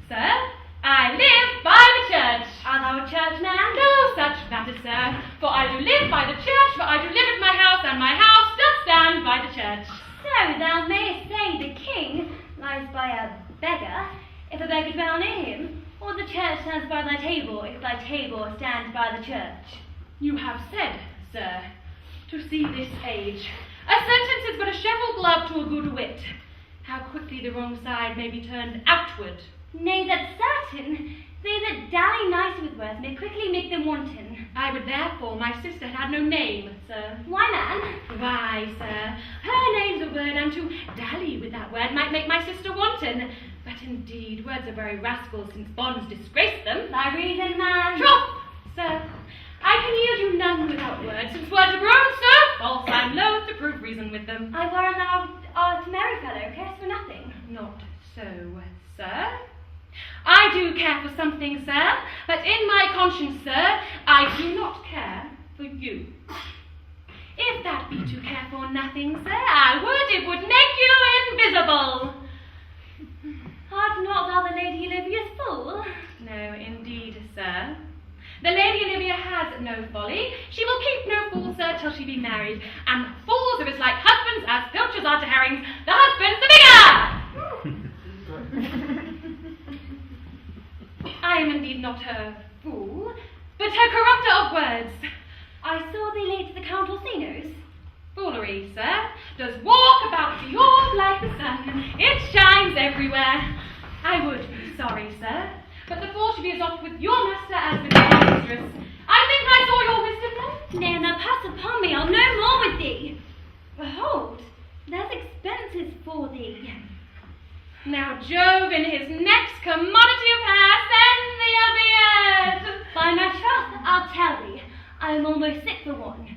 Sir, I live by the church. Art thou a churchman? No such matter, sir, for I do live by the church, for I do live at my house, and my house doth stand by the church. So thou mayest say the king lies by a beggar, if a beggar dwell near him, or the church stands by thy table, if thy table stands by the church. You have said, sir, to see this age, a sentence is but a shriveled glove to a good wit. How quickly the wrong side may be turned outward. Nay, that's certain. They that dally nice with words may quickly make them wanton. I would therefore my sister had no name, sir. Why, man? Why, sir, her name's a word, and to dally with that word might make my sister wanton. But indeed, words are very rascals, since bonds disgrace them. Thy reason, man. Troth, sir, I can yield you none without words, since words are grown so false, I'm loath to prove reason with them. I warrant thou art a merry fellow, cares for nothing. Not so, sir. I do care for something, sir, but in my conscience, sir, I do not care for you. If that be to care for nothing, sir, I would it would make you invisible. Art not thou the Lady Olivia's fool? No, indeed, sir. The Lady Olivia has no folly. She will keep no fool, sir, till she be married. And fools are as like husbands as pilchards are to herrings. The husband's the bigger! I am indeed not her fool, but her corrupter of words. I saw thee late to the Count Orsino's. Foolery, sir, does walk about the orb like the sun. It shines everywhere. I would be sorry, sir, but the fool should be as oft with your master as with your mistress. I think I saw your wisdom then. Nay, and thou pass upon me, I'll no more with thee. Behold, there's expenses for thee. Now Jove in his next commodity of hair send thee a beard. By my troth, I'll tell thee, I am almost sick for one,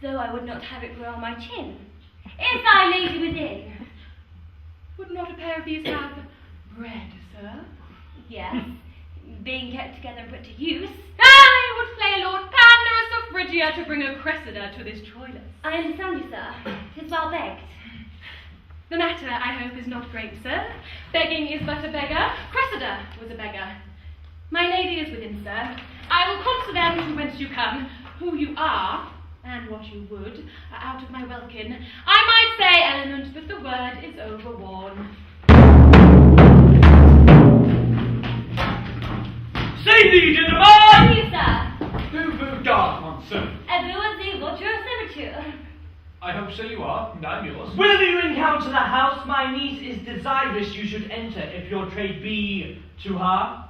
though I would not have it grow on my chin. Is thy lady within? Would not a pair of these have bread, sir? Yes, being kept together and put to use. I would play Lord Pandarus of Phrygia to bring a Cressida to this Troilus. I understand you, sir. 'Tis well begged. The matter, I hope, is not great, sir. Begging is but a beggar. Cressida was a beggar. My lady is within, sir. I will consider them to whence you come, who you are, and what you would, are out of my welkin. I might say element, but the word is overworn. Say thee, gentlemen! Thank you, sir. Who will guard, monson? Everyone's the watcher of servitude. I hope so you are, and I'm yours. Will you encounter the house my niece is desirous you should enter, if your trade be to her?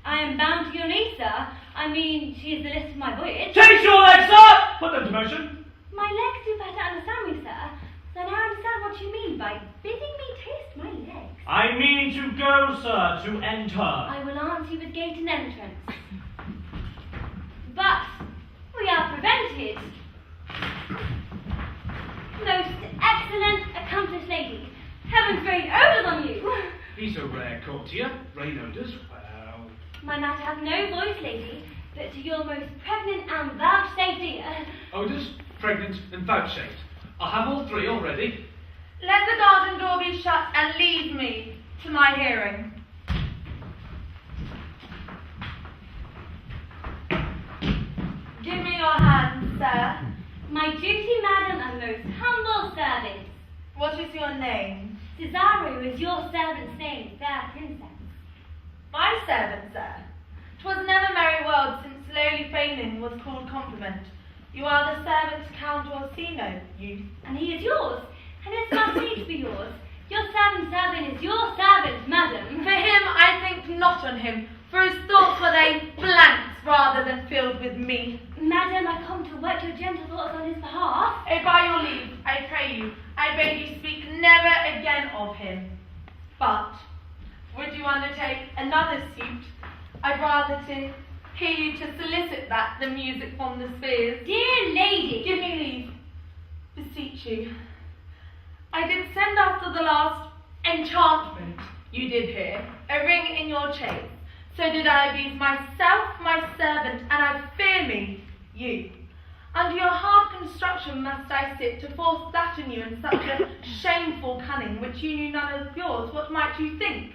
I am bound to your niece, sir. I mean, she is the list of my voyage. Take your legs up! Put them to motion. My legs do better understand me, sir. So now I understand what you mean by bidding me taste my legs. I mean to go, sir, to enter. I will answer you with gate and entrance. But we are prevented. Most excellent, accomplished lady, heaven's reign odors on you. He's a rare courtier. Rain odors, well. My matter hath no voice, lady, but to your most pregnant and vouchsafed ear. Odors, pregnant, and vouchsafed. I have all three already. Let the garden door be shut and leave me to my hearing. Give me your hand, sir. My duty, madam, and most humble servant. What is your name? Cesaro is your servant's name, fair princess. My servant, sir. 'Twas never merry world since lowly feigning was called compliment. You are the servant to Count Orsino, you. And he is yours, and his must needs be yours. Your servant is your servant, madam. For him I think not on him, for his thoughts were they blanks rather than filled with me. Madam, I come to work your gentle thoughts on his behalf. Oh, by your leave, I pray you, I beg you speak never again of him. But, would you undertake another suit? I'd rather to hear you to solicit that than music from the spheres. Dear lady! Give me leave, beseech you. I did send after the last enchantment you did hear, a ring in your chain. So did I abuse myself, my servant, and I fear me, you. Under your hard construction must I sit to force that in you in such a shameful cunning which you knew none of yours. What might you think?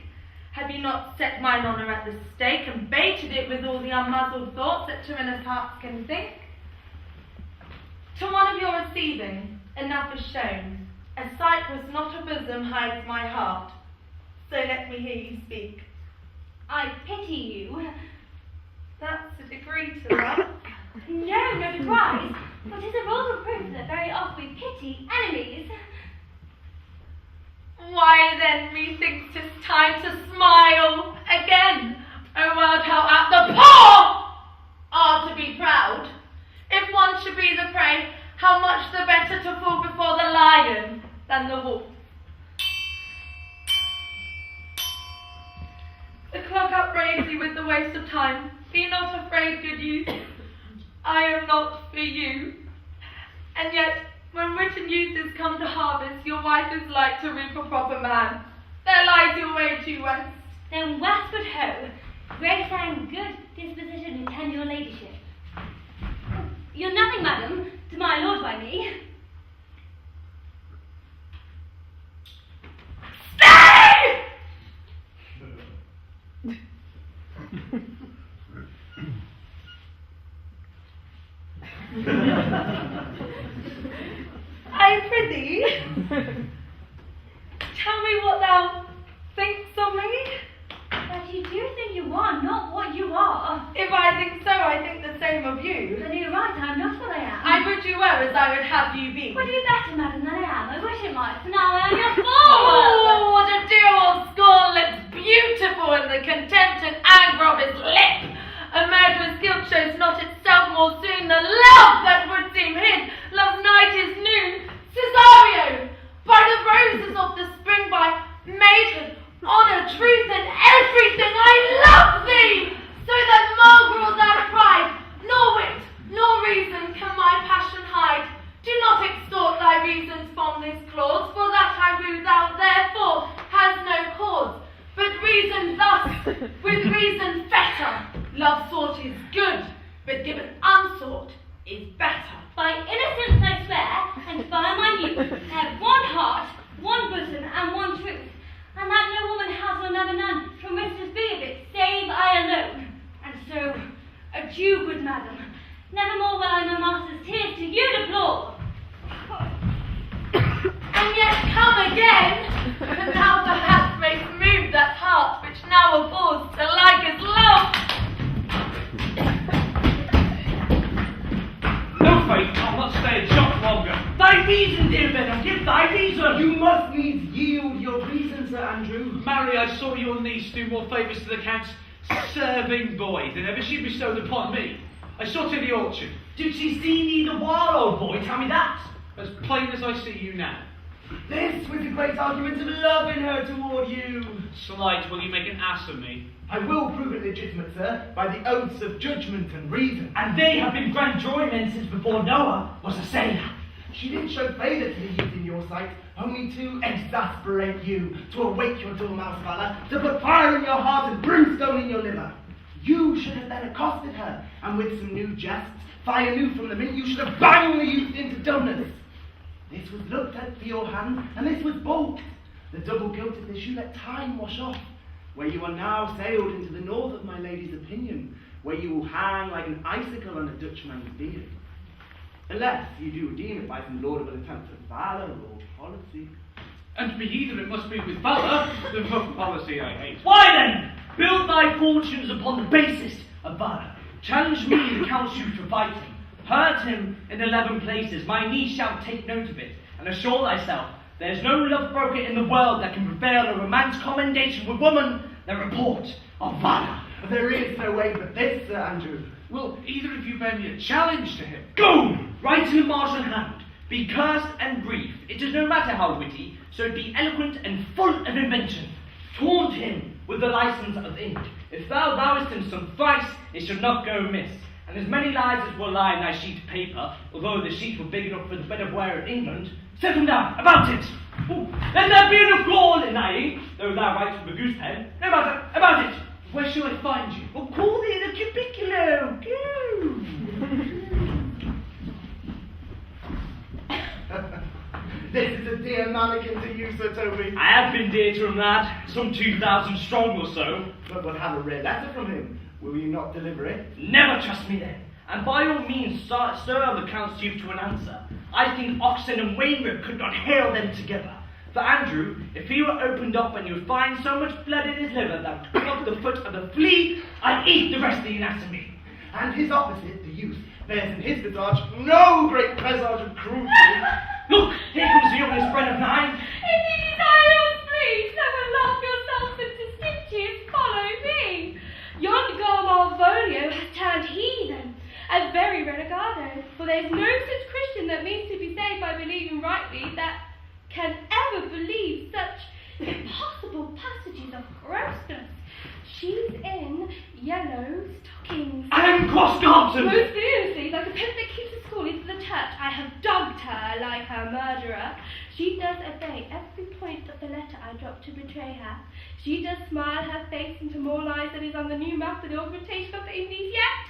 Have you not set mine honour at the stake and baited it with all the unmuzzled thoughts that tyrannous hearts can think? To one of your receiving, enough is shown. A sight was not a bosom hides my heart. So let me hear you speak. I pity you. That's a degree to love. No, no surprise. But 'tis a vulgar proof that very oft we pity enemies. Why then methinks 'tis time to smile again. O world, how apt the poor are to be proud. If one should be the prey, how much the better to fall before the lion than the wolf. The clock upbraids you with the waste of time. Be not afraid, good youth. I am not for you. And yet, when wit and youth is come to harvest, your wife is like to reap a proper man. There lies your way due west. Then westward ho, grace and good disposition attend your ladyship. You're nothing, madam, to my lord by me. Stay! I prithee, tell me what thou thinkst of me. But you do think you are not what you are. If I think so, I think the same of you. Then you're right, I'm not what I am. I would you were as I would have you be. Would you better, madam, than I am? I wish it might, for now I am your Oh, forward. what a dear old scorn lips, beautiful in the contempt and anger of his lip. A murderer's guilt shows not itself more soon than love that would seem hid. Love's night is noon. Cesario, by the roses of the spring, by maiden, honour, truth, and everything, I love thee, so that mongrel thy pride, nor wit, nor reason can my passion hide. Do not extort thy reasons from this clause, for that I woo thou therefore has no cause. But reason thus, with reason fetter. Love sought is good, but given unsought is better. By innocence I swear, and by my youth, I have one heart, one bosom, and one truth, and that no woman has or never none from which to speak of it, save I alone. And so, adieu, good madam. Nevermore will I my master's tears to you deplore. And yet come again, and thou perhaps mayst move that heart which now abhors to like as love. No, Faith, I'll not stay a jot longer. Thy reason, dear Benham, give thy reason. You must needs yield your reason, Sir Andrew. Marry, I saw your niece do more favours to the Count's serving boy than ever she bestowed upon me. I saw her in the orchard, Did she see thee the while, old boy? Tell me that. as plain as I see you now. This was a great argument of love in her toward you. Slight, will you make an ass of me? I will prove it legitimate, sir, by the oaths of judgment and reason. And they have been grand joymen since before Noah was a sailor. She did show favour to the youth in your sight, only to exasperate you, to awake your dormouse valour, to put fire in your heart and brimstone in your liver. You should have then accosted her, and with some new jests, fire new from the mint, you should have banged the youth into dumbness. This was looked at for your hand, and this was balked. The double guilt of this you let time wash off, where you are now sailed into the north of my lady's opinion, where you will hang like an icicle on a Dutchman's beard. Unless you do redeem it by some laudable attempt of valour or policy. And be either it must be with valour, the policy I hate. Why then, build thy fortunes upon the basis of valour. Challenge me the counsel to fight him. Hurt him in 11 places, my niece shall take note of it, and assure thyself there is no love broker in the world that can prevail over man's commendation with woman the report of valour. There is no way but this, Sir Andrew. Will either of you bear me a challenge to him? Go! Write in the martial hand. Be cursed and brief. It is no matter how witty, so be eloquent and full of invention. Taunt him with the license of ink. If thou vowest him some thrice, it should not go amiss. And as many lies as will lie in thy sheet of paper, although the sheet were big enough for the bed of wear in England, set them down, about it. Ooh, let there be enough gall in thy ink, though thou writes with a goose pen, no matter, about it. Where shall I find you? Well, call thee the cubiculo. Go. This is a dear mannequin to you, Sir Toby. I have been dear to him, lad. Some 2,000 strong or so. But have a rare letter from him. Will you not deliver it? Never trust me then. And by all means, stir the count's youth to an answer. I think Oxon and Wainwright could not hail them together. For Andrew, if he were opened up and you would find so much blood in his liver that would pluck the foot of the flea, I'd eat the rest of the anatomy. And his opposite, the youth, bears in his visage no great presage of cruelty. Look, here comes the youngest friend of mine. If you desire your spleen, so will laugh yourselves into stitches, follow me. Yonder girl Malvolio has turned heathen, a very renegado, for there is no such Christian that means to be saved by believing rightly that can ever believe such impossible passages of grossness. She's in yellow stockings. And cross-gartered. Most seriously, like a pimp that keeps a school into the church, I have dogged her like a murderer. She does obey every point of the letter I dropped to betray her. She does smile her face into more lies than is on the new map for the augmentation of the Indies yet.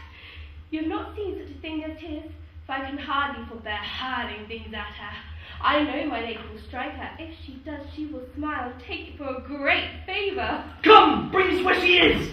You have not seen such a thing as 'tis, for I can hardly forbear hurling things at her. I know my lady will strike her. If she does, she will smile and take it for a great favour. Come, bring us where she is.